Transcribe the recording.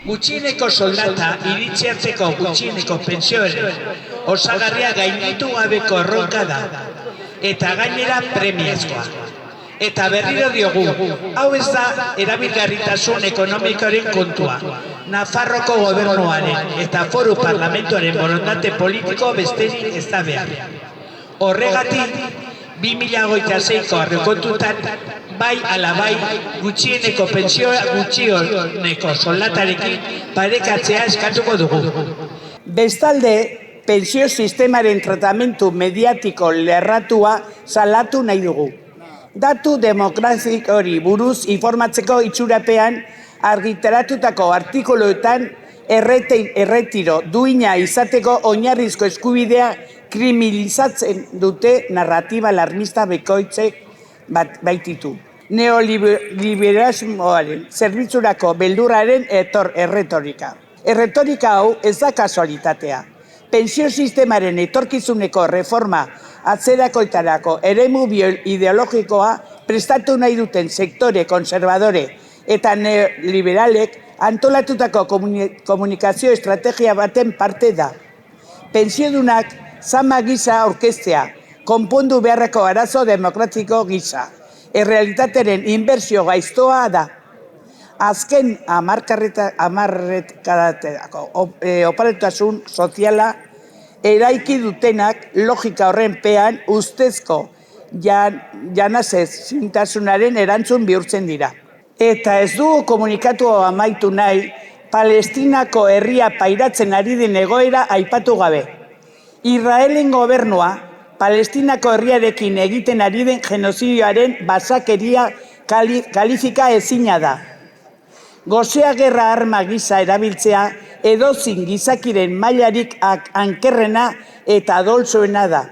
Gutxieneko soldata iritsi arteko gutxieneko pentsioaren osagarria gainditu gabeko erronka da, eta gainera premiazkoa. Eta berriro diogu, hau ez da erabilgarritasun ekonomikoaren kontua. Nafarroko gobernuaren eta foru parlamentuaren borondate politiko besterik ez da behar. Horregatik, 2026ko aurrekontuetan bai ala bai gutxieneko pentsioa gutxieneko soldatarekin parekatzea eskatuko dugu. Bestalde, pentsio sistemaren tratamentu mediatiko lerratua salatu nahi dugu. Datu demografikoari buruz informatzeko itxurapean argitaratutako artikuluetan erretiro duina izateko oinarrizko eskubidea kriminalizatzen dute narratiba alarmista bikoitzek baititu. Neoliberalismoaren zerbitzurako beldurraren erretorika. Erretorika hau ez da kasualitatea. Pentsio sistemaren etorkizuneko reforma atzerakoitarako eremu ideologikoa prestatu nahi duten sektore konservadore eta neoliberalek antolatutako komunikazio estrategia baten parte da. Pentsiodunak zama gisa aurkeztea, konpondu beharreko arazo demokratiko gisa. Errealitateren inbertsio gaiztoa da. Azken hamarkadetako oparetasun soziala eraiki dutenak logika horren pean ustezko janasezintasunaren erantzun bihurtzen dira. Eta ez dugu komunikatu amaitu nahi, Palestinako herria pairatzen ari den egoera aipatu gabe. Israelen gobernua, Palestinako herriarekin egiten ari den genozidioaren basakeria kalifika ezina da. Gosea gerra arma gisa erabiltzea edozein gizakiren mailarik ankerrena eta adoltsuena da.